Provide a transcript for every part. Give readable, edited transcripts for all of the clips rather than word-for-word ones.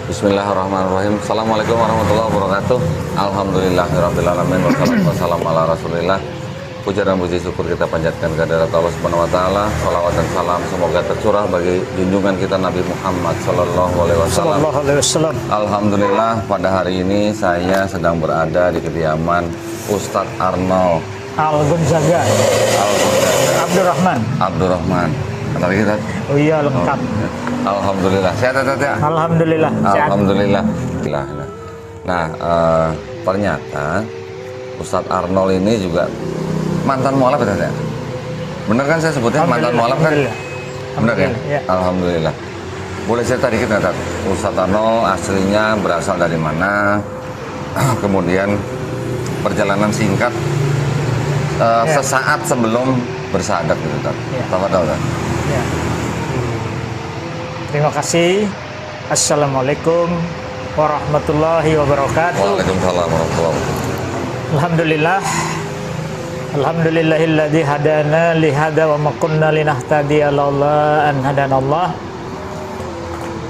Bismillahirrahmanirrahim. Assalamualaikum warahmatullahi wabarakatuh. Alhamdulillahirabbil alamin wassalatu wassalamu ala Rasulillah. Puja dan puji syukur kita panjatkan kehadirat Allah Subhanahu wa taala. Shalawat dan salam semoga tercurah bagi junjungan kita Nabi Muhammad sallallahu alaihi wasallam. Alhamdulillah pada hari ini saya sedang berada di kediaman Ustadz Arnold Al-Gonzaga Abdurrahman. Kata kita. Oh iya, lengkap. Alhamdulillah. Sehat ya? Alhamdulillah. Alhamdulillah. Nah, ternyata Ustadz Arnold ini juga mantan mualaf ya? Bener kan saya sebutnya mantan mualaf kan? Bener ya? Ya? Alhamdulillah. Boleh cerita dikit nggak, Ustadz Arnold aslinya berasal dari mana? Kemudian perjalanan singkat sesaat sebelum bersahadat gitu, Tat. Tafadhol, Tat. Ya. Terima kasih. Assalamualaikum warahmatullahi wabarakatuh. Waalaikumsalam warahmatullahi wabarakatuh. Alhamdulillah. Alhamdulillahilladzi hadana li hada wa ma kunna linahtadiya laula an hadanallah.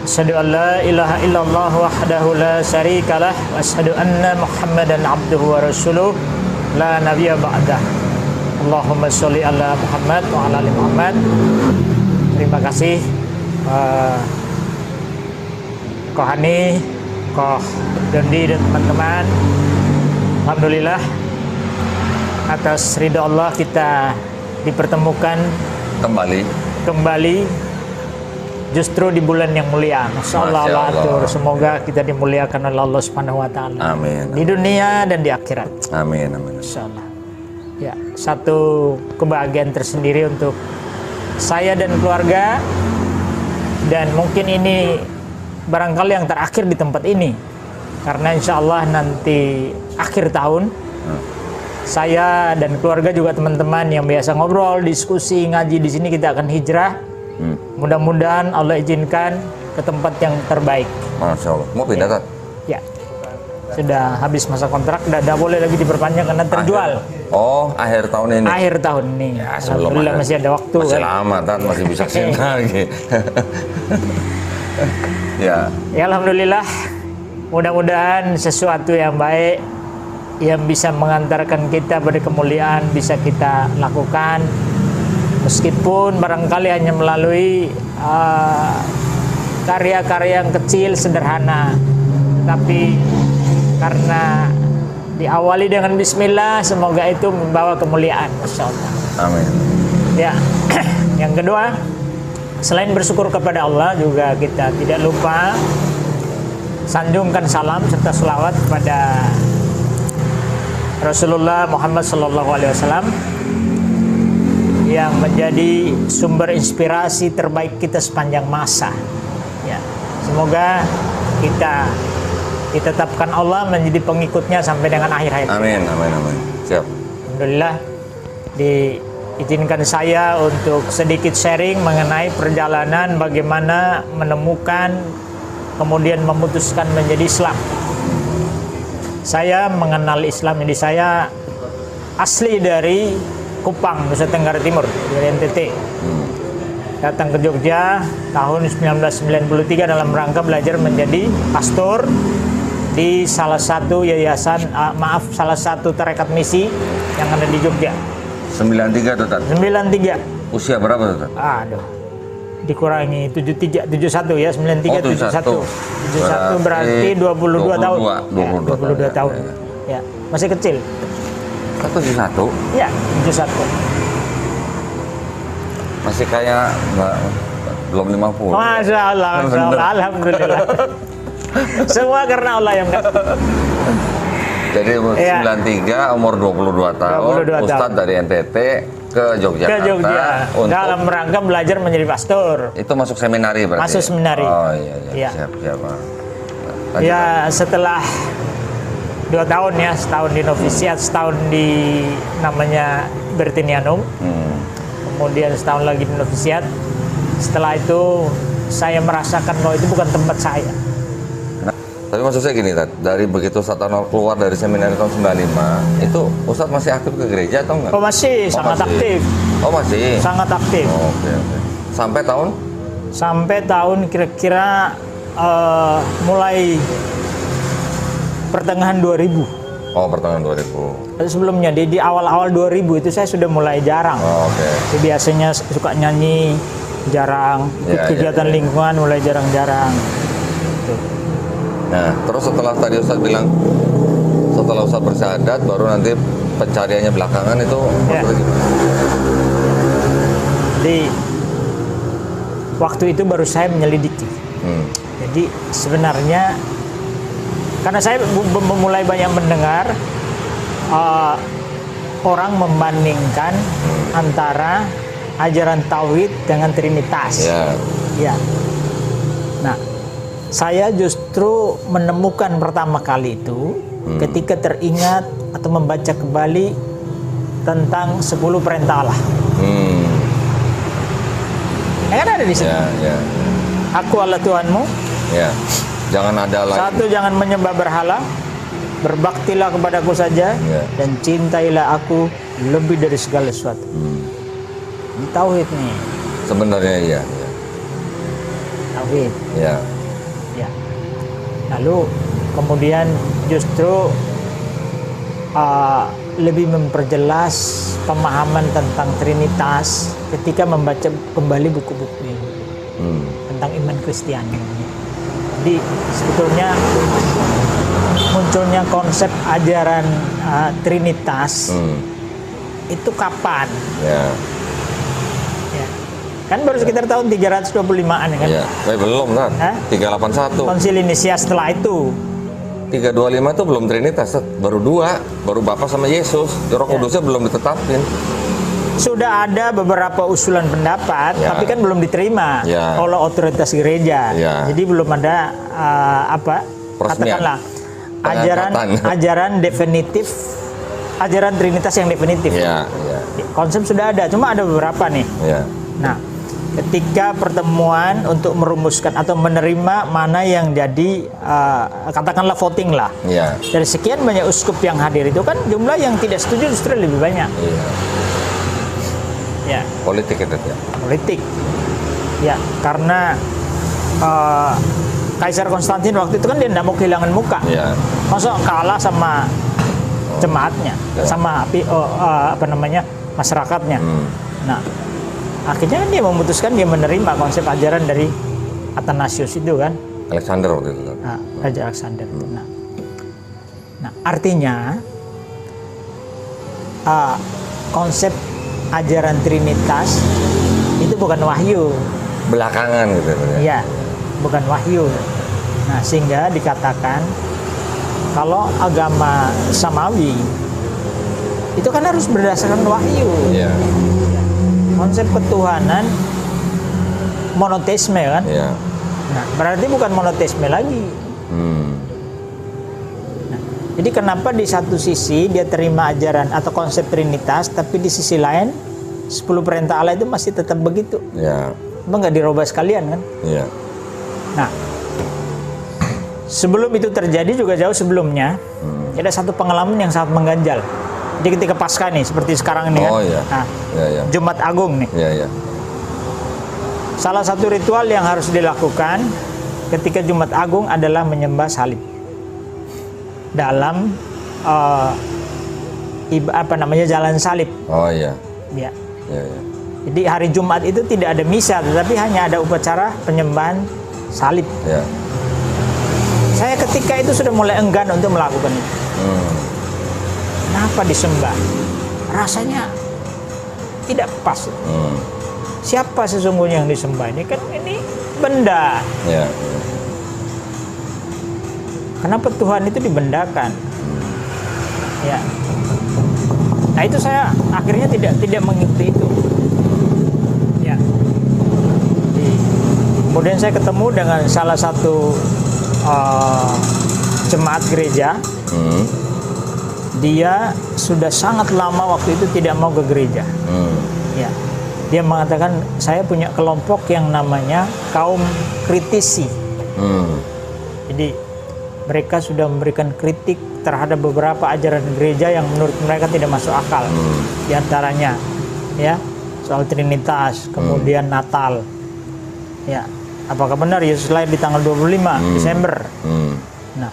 Asyhadu an la ilaha illallah wahdahu la syarikalah wa asyhadu anna Muhammadan abduhu wa rasuluh la nabiyya ba'dah. Allahumma sholli ala Muhammad wa ala ali Muhammad. Terima kasih Koh Hani, Koh Dondi dan teman-teman. Alhamdulillah atas ridha Allah kita dipertemukan kembali justru di bulan yang mulia. Masya Allah. Semoga kita dimuliakan oleh Allah Subhanahu wa taala. Amin. Di dunia dan di akhirat. Amin. Masya Allah. Ya, satu kebahagiaan tersendiri untuk saya dan keluarga, dan mungkin ini barangkali yang terakhir di tempat ini, karena insya Allah nanti akhir tahun saya dan keluarga juga teman-teman yang biasa ngobrol, diskusi, ngaji di sini kita akan hijrah. Mudah-mudahan Allah izinkan ke tempat yang terbaik. Masya Allah. Mau pindah, Tat? Ya. Sudah habis masa kontrak, tidak boleh lagi diperpanjang karena terjual. Akhir tahun ini. Akhir tahun ini. Ya, Alhamdulillah masih ada waktu. Masih lama, Tat, masih bisa kesini lagi. Ya. Ya, alhamdulillah. Mudah-mudahan sesuatu yang baik yang bisa mengantarkan kita pada kemuliaan bisa kita lakukan, meskipun barangkali hanya melalui karya-karya yang kecil sederhana, tapi karena diawali dengan bismillah, semoga itu membawa kemuliaan. Masya Allah. Amin. Ya. Yang kedua, selain bersyukur kepada Allah, juga kita tidak lupa sanjungkan salam serta selawat kepada Rasulullah Muhammad SAW yang menjadi sumber inspirasi terbaik kita sepanjang masa. Ya, semoga kita ditetapkan Allah menjadi pengikutnya sampai dengan akhir hayat. Amin. Siap. Alhamdulillah diizinkan saya untuk sedikit sharing mengenai perjalanan bagaimana menemukan kemudian memutuskan menjadi Islam. Saya mengenal Islam ini, saya asli dari Kupang, Nusa Tenggara Timur, dari NTT. Datang ke Jogja tahun 1993 dalam rangka belajar menjadi pastor di salah satu yayasan, salah satu tarekat misi yang ada di Jogja. 93 tuh, Tat? 93. Usia berapa tuh, Tat? Aduh, dikurangi 71 ya, 93 71. 71 berarti 22 tahun. 22 tahun. Ya, masih kecil. 71? Ya, 71. Masih kayak belum 50. Masya Allah, alhamdulillah. Semua karena Allah yang Jadi 93, umur 22 tahun, 22 Ustadz dari NTT ke Yogyakarta untuk dalam rangka belajar menjadi pastor. Itu masuk seminari berarti? Masuk seminari. Oh iya. Siap. Ya, setelah 2 tahun ya, setahun di novisiat, setahun di namanya Bertinianum, kemudian setahun lagi di novisiat. Setelah itu saya merasakan bahwa itu bukan tempat saya. Tapi maksud saya gini, dari begitu Ustadz Arnold keluar dari seminari tahun 95, itu Ustadz masih aktif ke gereja atau enggak? Oh masih, sangat aktif. Oh masih? Sangat aktif. Oke. Sampai tahun? Sampai tahun kira-kira mulai pertengahan 2000. Oh, pertengahan 2000. Sebelumnya di awal-awal 2000 itu saya sudah mulai jarang. Oh, oke. Jadi biasanya suka nyanyi, jarang. Ya, Kegiatan ya. lingkungan mulai jarang-jarang. Gitu. Nah, terus setelah tadi Ustadz bilang, setelah Ustadz bersyahadat, baru nanti pencariannya belakangan itu Ya. maksudnya gimana? Jadi waktu itu baru saya menyelidiki. Jadi sebenarnya karena saya mulai banyak mendengar orang membandingkan antara ajaran tauhid dengan trinitas. Ya. Ya. Nah, saya justru menemukan pertama kali itu ketika teringat atau membaca kembali tentang 10 perintah Allah. Kan ada di sini. Ya, ya, Aku Allah Tuhanmu. ya. Jangan ada lagi. Satu, jangan menyembah berhala. Berbaktilah kepadaku saja Ya. dan cintailah aku lebih dari segala sesuatu. Ini tauhid nih. Sebenarnya iya. Ya. Tauhid. Ya. Ya. Lalu kemudian justru lebih memperjelas pemahaman tentang Trinitas ketika membaca kembali buku-buku ini tentang iman Kristiani. Jadi sebetulnya munculnya konsep ajaran Trinitas itu kapan? Ya. Ya. Kan baru sekitar tahun 325-an kan? Ya. Belum kan? Hah? 381. Konsili Nisia setelah itu. 325 itu belum Trinitas, baru 2, baru Bapa sama Yesus. Roh Kudusnya belum ditetapin. Sudah ada beberapa usulan pendapat, Ya. tapi kan belum diterima Ya. oleh otoritas gereja. Ya. Jadi belum ada Peresmian. katakanlah Pengangkatan. ajaran definitif, ajaran Trinitas yang definitif. Ya, ya, Konsep sudah ada, cuma ada beberapa nih. ya. Nah, ketika pertemuan untuk merumuskan atau menerima mana yang jadi katakanlah voting lah. Ya. Dari sekian banyak uskup yang hadir itu kan jumlah yang tidak setuju justru lebih banyak. Iya. Ya. Politik itu ya. Politik ya, karena Kaisar Konstantin waktu itu kan dia tidak mau kehilangan muka. Iya. Masa kalah sama jemaatnya, Ya. sama masyarakatnya. Nah, akhirnya dia memutuskan dia menerima konsep ajaran dari Athanasius itu kan, Alexander waktu itu. Raja Alexander itu. Nah, artinya konsep ajaran Trinitas itu bukan wahyu. Belakangan gitu ya. Iya, bukan wahyu. Nah, sehingga dikatakan kalau agama Samawi itu kan harus berdasarkan wahyu. Iya. Konsep ketuhanan monoteisme kan. Iya. Nah, berarti bukan monoteisme lagi. Nah, jadi kenapa di satu sisi dia terima ajaran atau konsep Trinitas, tapi di sisi lain 10 perintah Allah itu masih tetap begitu. Iya. Emang nggak dirubah sekalian kan? Iya. Nah, sebelum itu terjadi juga jauh sebelumnya, ada satu pengalaman yang sangat mengganjal. Jadi ketika Paskah nih, seperti sekarang ini kan, Oh iya. nah, Iya, iya. Jumat Agung nih, Iya, iya. salah satu ritual yang harus dilakukan ketika Jumat Agung adalah menyembah salib dalam jalan salib. Oh iya. Ya. Iya, iya. Jadi hari Jumat itu tidak ada misa, tetapi hanya ada upacara penyembahan salib. Iya. Saya ketika itu sudah mulai enggan untuk melakukan itu. Kenapa disembah? Rasanya tidak pas. Siapa sesungguhnya yang disembah? Ini kan ini benda. Iya. Kenapa Tuhan itu dibendakan? Ya. Nah, itu saya akhirnya tidak mengikuti itu. Ya. Kemudian saya ketemu dengan salah satu jemaat gereja. Dia sudah sangat lama waktu itu tidak mau ke gereja. Ya. Dia mengatakan saya punya kelompok yang namanya kaum kritisi. Jadi mereka sudah memberikan kritik terhadap beberapa ajaran gereja yang menurut mereka tidak masuk akal. Di antaranya ya soal Trinitas, kemudian Natal. Ya. apakah benar Yesus lahir di tanggal 25 Desember? Nah,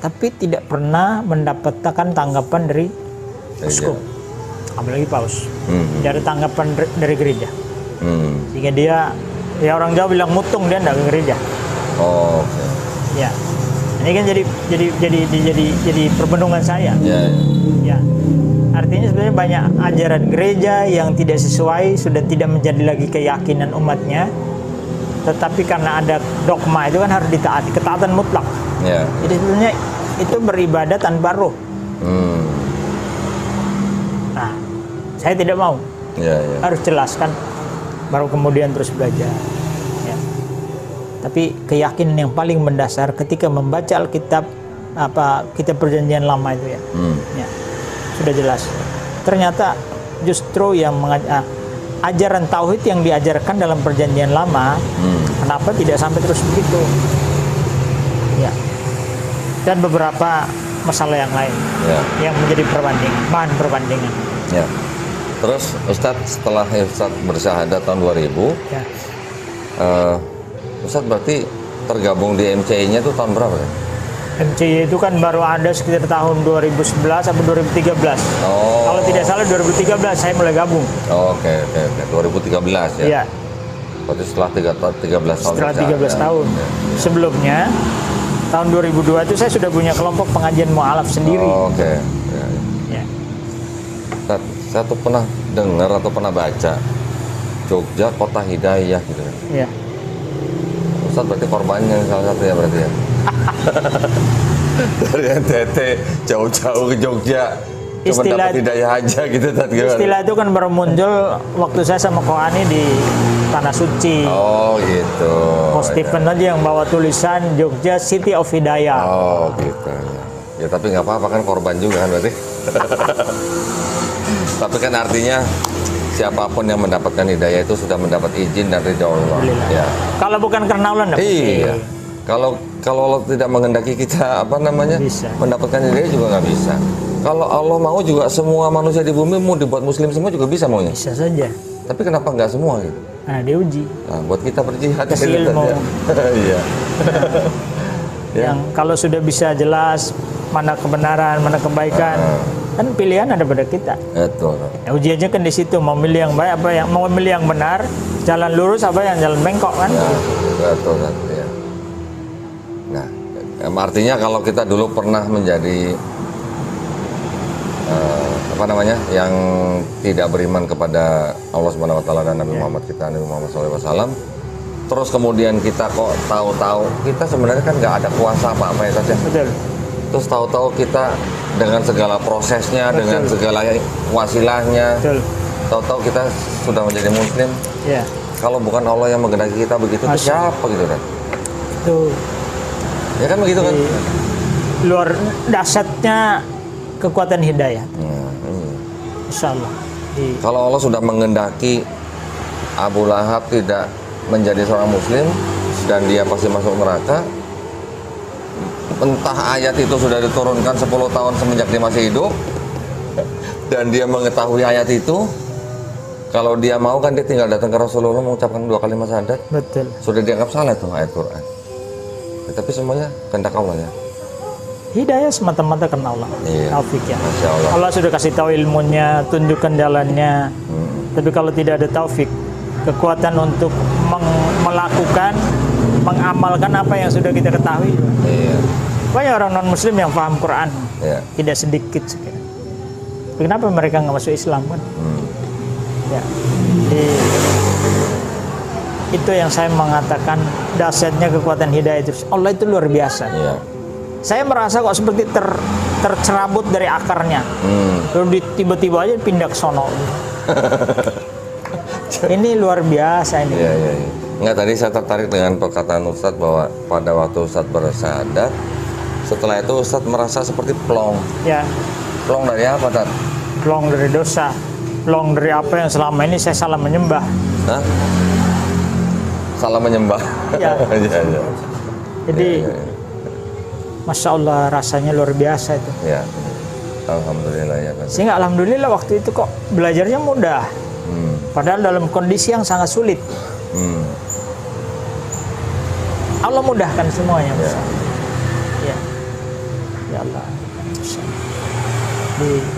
tapi tidak pernah mendapatkan tanggapan dari uskup, apalagi paus. Tidak ada tanggapan dari gereja. Sehingga dia, ya orang Jawa bilang mutung, dia tidak ke gereja. Oh, oke. Ya, ini kan jadi perbendungan saya. Ya, artinya sebenarnya banyak ajaran gereja yang tidak sesuai, sudah tidak menjadi lagi keyakinan umatnya. Tetapi karena ada dogma itu kan harus ditaati, ketaatan mutlak. Jadi sebenarnya itu beribadah tanpa roh. Nah, saya tidak mau. Harus jelaskan, baru kemudian terus belajar. Ya. Tapi keyakinan yang paling mendasar ketika membaca Alkitab, kitab Perjanjian Lama itu ya, sudah jelas. Ternyata justru yang ajaran tauhid yang diajarkan dalam Perjanjian Lama, kenapa tidak sampai terus begitu? Ya. Dan beberapa masalah yang lain yang menjadi bahan perbandingan. Ya. Terus Ustadz, setelah Ustadz bersyahadat tahun 2000, Ustadz berarti tergabung di MCI-nya itu tahun berapa ya? MCI itu kan baru ada sekitar tahun 2011 atau 2013. Kalau tidak salah 2013 saya mulai gabung. Oke. 2013 ya? Iya. Berarti setelah 13 tahun. Setelah 13 tahun. Sebelumnya, tahun 2002 itu saya sudah punya kelompok pengajian mu'alaf sendiri. Oke. Ya. Saya tuh pernah dengar atau pernah baca Jogja Kota Hidayah gitu kan. Iya. Ustadz berarti korbannya salah satu ya berarti ya? Dari NTT jauh-jauh ke Jogja cuma dapat hidayah aja gitu. Istilah itu kan baru muncul waktu saya sama Ko Ani di Tanah Suci. Oh gitu. Ko Stephen aja yang bawa tulisan Jogja City of Hidayah. Oh gitu. Ya tapi nggak apa-apa kan, korban juga kan berarti. Tapi kan artinya siapapun yang mendapatkan hidayah itu sudah mendapat izin dari Allah. Ya. Kalau bukan karena Allah, iya. Kalau Allah tidak menghendaki kita mendapatkan hidayah juga nggak bisa. Kalau Allah mau juga semua manusia di bumi mau dibuat muslim semua juga bisa maunya. Bisa saja. Tapi kenapa nggak semua gitu? Nah, diuji. Nah, buat kita berjihad. Kasih ilmu. Iya. Yang kalau sudah bisa jelas mana kebenaran, mana kebaikan, kan pilihan ada pada kita. Betul. Ya, ujiannya kan di situ, mau milih yang baik apa yang mau milih yang benar, jalan lurus apa yang jalan bengkok kan? Ya, betul. Ya. Nah, artinya kalau kita dulu pernah menjadi yang tidak beriman kepada Allah Subhanahu Wa Taala dan Nabi Muhammad kita, Nabi Muhammad SAW, terus kemudian kita kok tahu-tahu kita sebenarnya kan nggak ada kuasa apa-apa ya saja. Betul. Terus tahu-tahu kita dengan segala prosesnya, dengan segala wasilahnya, tahu-tahu kita sudah menjadi muslim. Ya. Kalau bukan Allah yang menghendaki kita begitu, itu siapa gitu kan? Tuh. Ya kan begitu kan? Luar dahsyatnya kekuatan hidayah. Insya Allah. Kalau Allah sudah menghendaki Abu Lahab tidak menjadi seorang muslim dan dia pasti masuk neraka, entah ayat itu sudah diturunkan 10 tahun semenjak dia masih hidup dan dia mengetahui ayat itu, kalau dia mau kan dia tinggal datang ke Rasulullah mengucapkan 2 kalimat syahadat. Betul. Sudah dianggap salah tuh ayat Quran. Tapi semuanya kehendak Allah ya. Hidayah semata-mata karena Allah. Taufik ya. Masya Allah. Allah sudah kasih tahu ilmunya, tunjukkan jalannya. Tapi kalau tidak ada taufik, kekuatan untuk melakukan, mengamalkan apa yang sudah kita ketahui. Banyak orang non-muslim yang paham Quran, tidak sedikit. Kenapa mereka nggak masuk Islam kan? Ya. Jadi, itu yang saya mengatakan dahsyatnya kekuatan hidayah itu. Allah itu luar biasa. Saya merasa kok seperti tercerabut dari akarnya. Lalu tiba-tiba aja pindah ke sono. Ini luar biasa ini. Enggak, tadi saya tertarik dengan perkataan Ustadz bahwa pada waktu Ustadz bersyahadat, setelah itu Ustadz merasa seperti plong. Ya. Plong dari apa, Tad? Plong dari dosa. Plong dari apa yang selama ini saya salah menyembah. Hah? Salah menyembah? Ya. Jadi, Masya Allah, rasanya luar biasa itu. Ya, alhamdulillah ya. Sehingga alhamdulillah waktu itu kok belajarnya mudah. Padahal dalam kondisi yang sangat sulit. Allah mudahkan semuanya. Ya. Ya, ya Allah.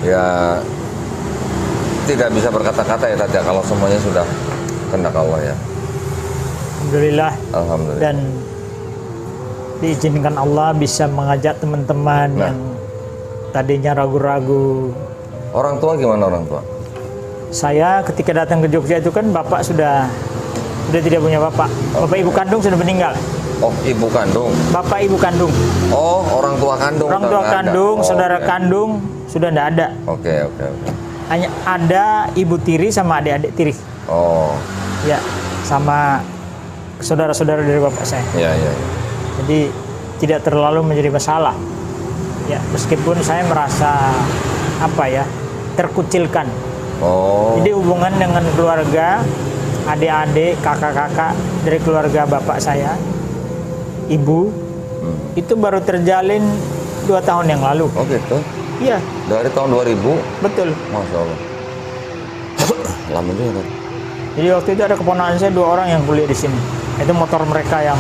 Ya tidak bisa berkata-kata ya Tati, kalau semuanya sudah kehendak Allah ya. Alhamdulillah. Alhamdulillah. Dan diizinkan Allah bisa mengajak teman-teman yang tadinya ragu-ragu. Orang tua gimana orang tua? Saya ketika datang ke Jogja itu kan bapak sudah tidak punya bapak. Bapak ibu kandung sudah meninggal. Oh, ibu kandung. Bapak ibu kandung. Oh, orang tua kandung. Orang tua kandung, saudara oke. kandung sudah tidak ada. Oke. Hanya ada ibu tiri sama adik-adik tiri. Oh. Ya, sama saudara-saudara dari bapak saya. Iya. Jadi tidak terlalu menjadi masalah. Ya, meskipun saya merasa terkucilkan. Oh. Jadi hubungan dengan keluarga, adik-adik, kakak-kakak dari keluarga bapak saya, ibu, itu baru terjalin 2 tahun yang lalu. Oh gitu. Iya, Dari tahun 2000. betul. Masya Allah. Lama juga. Jadi waktu itu ada keponakan saya 2 orang yang kuliah di sini. Itu motor mereka yang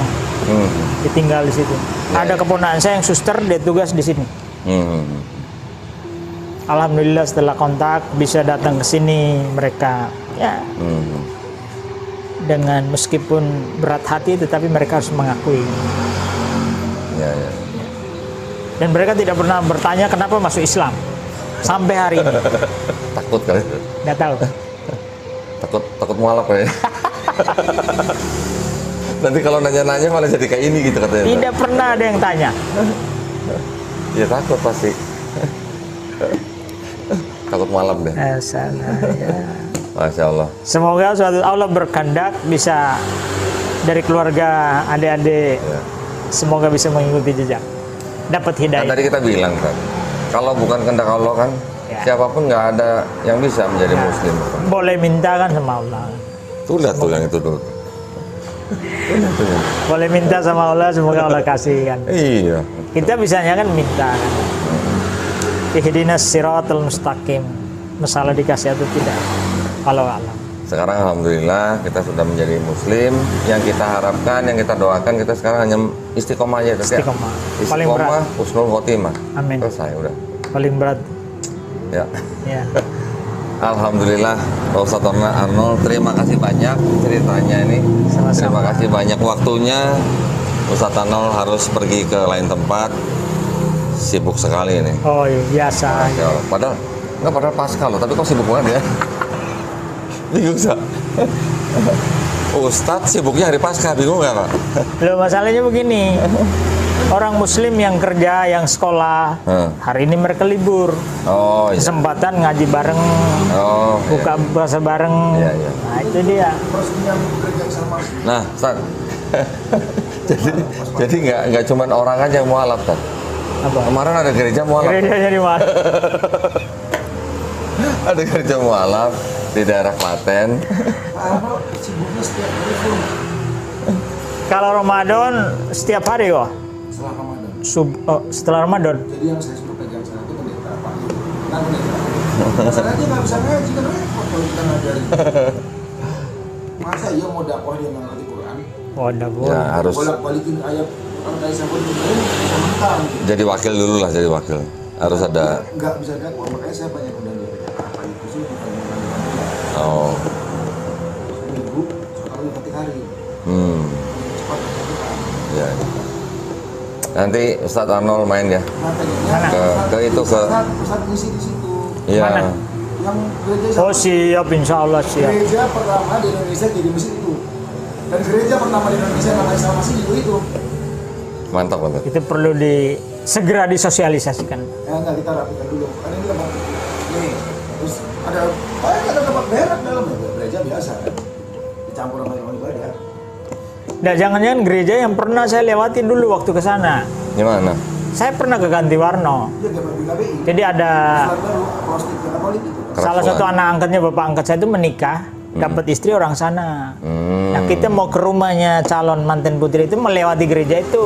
ditinggal di situ. Ada keponakan saya yang suster, dia tugas di sini. Alhamdulillah setelah kontak bisa datang ke sini mereka ya dengan meskipun berat hati tetapi mereka harus mengakui. Ya. Dan mereka tidak pernah bertanya kenapa masuk Islam sampai hari ini. Takut kali. Nggak tahu. Takut mualaf ya. Nanti kalau nanya-nanya malah jadi kayak ini gitu katanya. Tidak pernah ada yang tanya. Ya takut pasti. Takut malam deh. Masya Allah. Semoga suatu Allah berkehendak bisa dari keluarga adik-adik semoga bisa mengikuti jejak, dapat Kan hidayah. tadi kita bilang kan, kalau bukan kehendak Allah kan, siapapun nggak ada yang bisa menjadi muslim. Boleh minta kan sama Allah. Tuh lihat tuh yang itu dulu. Boleh minta sama Allah, semoga Allah kasih kan. Iya. Kita bisanya kan minta kan. Ihdinas siratal mustaqim. Masalah dikasih atau tidak, walau alam. Sekarang alhamdulillah kita sudah menjadi muslim. Yang kita harapkan, yang kita doakan, kita sekarang hanya istiqomah aja. Istiqomah. Paling berat. Istiqomah, husnul khotimah. Amin. Selesai udah. Paling berat. Ya. Ya. Alhamdulillah, Pak Ustadz Arnold, terima kasih banyak ceritanya ini. Sama-sama. Terima kasih banyak waktunya. Ustadz Arnold harus pergi ke lain tempat. Sibuk sekali ini. Oh iya, biasa. Ya, padahal pasca loh, tapi kok sibuk banget ya? Bingung Sa? Ustadz sibuknya hari pasca, bingung nggak Pak? Loh, masalahnya begini. Orang muslim yang kerja, yang sekolah, hari ini mereka libur. Oh iya. Kesempatan ngaji bareng, Oh, buka puasa bareng. Iya. Nah, itu dia. Nah, Ustadz. jadi nggak cuman orang aja yang mualaf, Ustadz. Apa? Kemarin ada gereja mualaf. Gerejanya di mana? Ada gereja mualaf di daerah Klaten. Kalau Ramadan setiap hari kok. Setelah Ramadan. Setelah Ramadan. Jadi yang saya suruh pegang sana itu pendeta Pak. Kan pendeta. Masalahnya dia nggak bisa ngaji kan repot kalau kita ngajarin. Masa iya mau dakwah dia nggak ngerti Quran? Oh, udah boleh. Ya harus Bolak-balikin ayat Quran kayak sabun bisa mentang. jadi wakil dulu lah, jadi wakil. Harus ada. Nggak bisa dakwah, makanya saya banyak undang dia. Apa itu sih bukan Oh. seminggu sekali ketik hari. Cepat kan. Ya. Nanti Ustadz Arnold main ya. Nah, tadinya Ke itu ke. Ustaz ngisi di situ. Iya. Mana? Yang gereja Oh siap, insya Allah siap. gereja pertama di Indonesia jadi masjid itu. Dan gereja pertama di Indonesia namanya sama masih itu. Mantap banget. Itu perlu segera disosialisasikan. Ya enggak, kita rapikan dulu. Kan ini tempat nih. Terus ada tempat berak dalam gereja biasa kan. Dicampur sama orang ibadah. Nah, jangan-jangan gereja yang pernah saya lewatin dulu waktu ke sana. Gimana? Saya pernah ke Gantiwarno. Dia GBI. Jadi ada Selat baru prostit Katolik itu. salah satu anak angkatnya bapak angkat saya itu menikah, dapat istri orang sana. Nah, kita mau ke rumahnya calon mantan putri itu melewati gereja itu.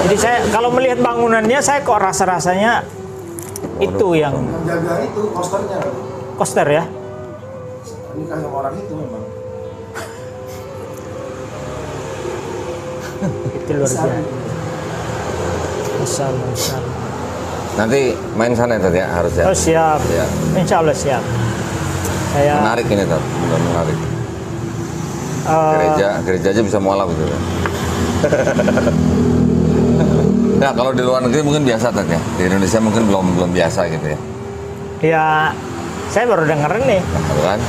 Jadi saya kalau melihat bangunannya saya kok rasa-rasanya itu yang Yang jaga itu kosternya. koster ya. Nikah sama orang itu memang. Itu luar biasa. Masya Allah, Masya Allah. Nanti main sana Tat ya, harus ya. Oh siap, Ya. insya Allah siap. Saya Menarik ini Tat, benar menarik. Gereja aja bisa mualaf gitu ya. Nah kalau di luar negeri mungkin biasa Tat ya, di Indonesia mungkin belum biasa gitu ya. ya saya baru denger nih. Nah, kan?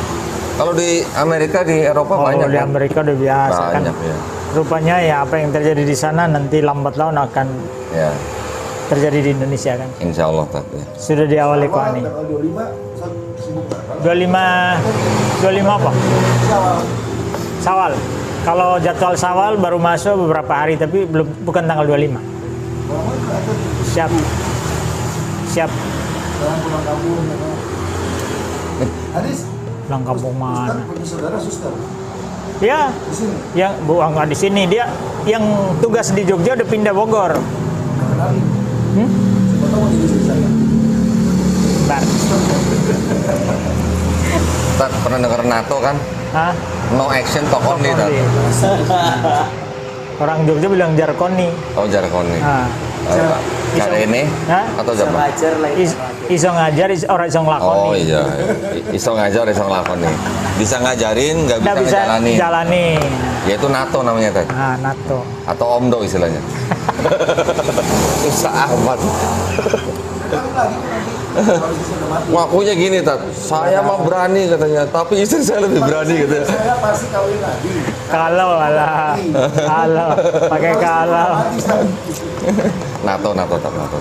Kalau di Amerika, di Eropa banyak Di kan? Amerika udah biasa kan. Banyak ya. Rupanya ya apa yang terjadi di sana nanti lambat laun akan Ya, terjadi di Indonesia kan. insya Allah Tat ya. Sudah diawali kok ini. Tanggal 25 sibuk kan? 25 apa? Syawal. Sawal. Kalau jadwal Sawal baru masuk beberapa hari tapi bukan tanggal 25. Mau ke atas Siap. Siap. jangan pulang kampung ya kan? Hadis Pulang kampung mana? Ustaz punya saudara suster Ya, di sini yang nggak di sini, dia yang tugas di Jogja udah pindah Bogor. kenalin siapa tahu jadi istri saya Bentar. Tat, pernah dengar NATO kan? Hah? No action, talk only Tat. Orang Jogja bilang jarkoni. Oh jarkoni. Nah, Cara ini Hah? atau zaman? Iso ngajar, orang iso ngelakoni. Oh iya, iso ngajar, iso ngelakoni. Bisa ngajarin, nggak bisa Nggak bisa ngejalani. jalani. Yaitu NATO namanya Tat. Nah, NATO. Atau Omdo istilahnya. Susah amat. kenalin lagi tuh nanti kalau istri sudah mati Ngakunya gini Tat, saya mah berani katanya, tapi istri saya lebih berani gitu. saya pasti kawin lagi Kalau pakai kalau. mati saya. NATO Tat, NATO.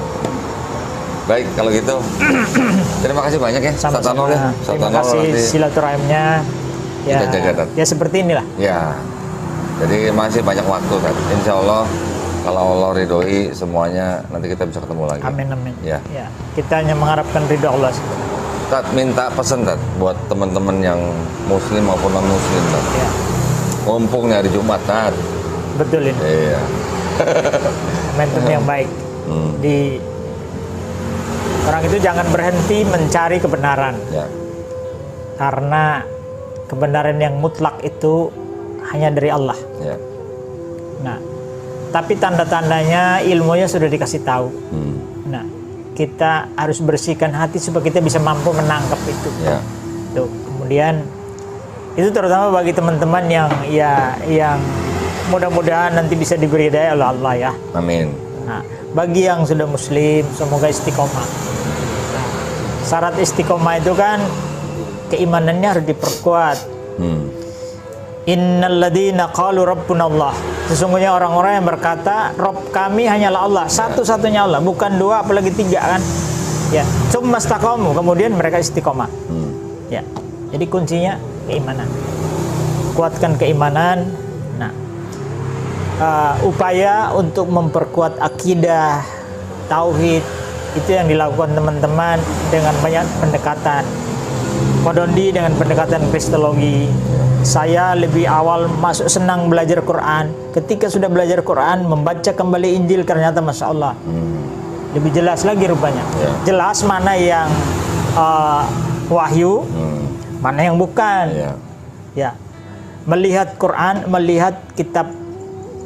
Baik, kalau gitu. Terima kasih banyak ya, Ustaz Anwar ya. Sama-sama. Ustaz Terima Anwar kasih nanti. silaturahimnya. Ya, Kita jaga, Tat. ya seperti inilah. Ya, jadi masih banyak waktu Tat. Insya Allah kalau Allah ridhoi semuanya nanti kita bisa ketemu lagi. Amin amin. Ya. Ya, kita hanya mengharapkan ridho Allah. Tat, minta pesen Tat buat teman-teman yang muslim maupun non muslim Tat. Ya, Mumpung nih hari Jumat Tat. betul ini. Iya. Momentum yang baik. Hmm. Di orang itu jangan berhenti mencari kebenaran, Ya. karena kebenaran yang mutlak itu hanya dari Allah. Ya. Nah, tapi tanda-tandanya ilmunya sudah dikasih tahu. Hmm. Nah, kita harus bersihkan hati supaya kita bisa mampu menangkap itu. Ya. Tuh, kemudian itu terutama bagi teman-teman yang mudah-mudahan nanti bisa diberi hidayah oleh Allah ya. Amin. Nah, bagi yang sudah muslim semoga istiqomah. Nah, syarat istiqomah itu kan keimanannya harus diperkuat. Hmm. Innalladzina qalu rabbuna Allah. Sesungguhnya orang-orang yang berkata Rabb kami hanyalah Allah, satu-satunya Allah, bukan dua apalagi tiga kan. Ya, tsumma istaqamu, kemudian mereka istiqomah. Hmm. Ya. Jadi kuncinya keimanan. Kuatkan keimanan. Nah, upaya untuk memperkuat akidah, tauhid itu yang dilakukan teman-teman dengan banyak pendekatan. Kodondi dengan pendekatan kristologi. Saya lebih awal masuk senang belajar Quran. Ketika sudah belajar Quran, membaca kembali Injil ternyata Masya Allah lebih jelas lagi rupanya. Ya. Jelas mana yang wahyu, mana yang bukan. Ya. Ya, melihat Quran, melihat kitab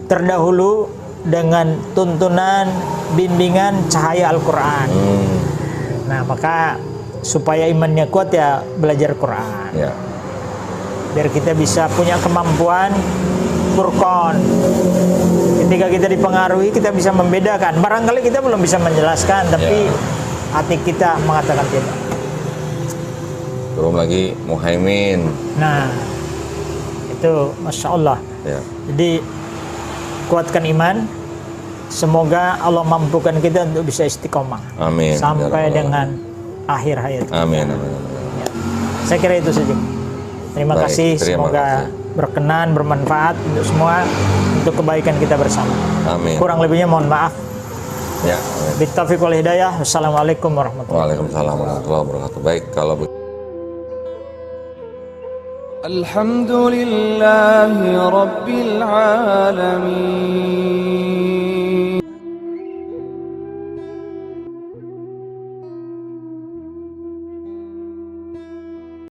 terdahulu dengan tuntunan, bimbingan cahaya Al-Quran. Nah, maka supaya imannya kuat ya belajar Quran. Ya. Biar kita bisa punya kemampuan furqan. Ketika kita dipengaruhi, kita bisa membedakan. Barangkali kita belum bisa menjelaskan, tapi hati kita mengatakan tidak. Belum lagi Muhaimin. Nah, itu Masya Allah. Ya. Jadi kuatkan iman. Semoga Allah mampukan kita untuk bisa istiqomah Amin. sampai Ya Rabbal dengan akhir hayat. Amin. Amin. Ya. Saya kira itu saja. Terima Baik, kasih. terima Semoga kasih. berkenan, bermanfaat untuk semua, untuk kebaikan kita bersama. Amin. Kurang lebihnya mohon maaf. Ya. Amin. Bittaufiq wal hidayah. Wassalamualaikum warahmatullahi wabarakatuh. Waalaikumsalam warahmatullahi wabarakatuh. Baik, kalau begitu. الحمد لله رب العالمين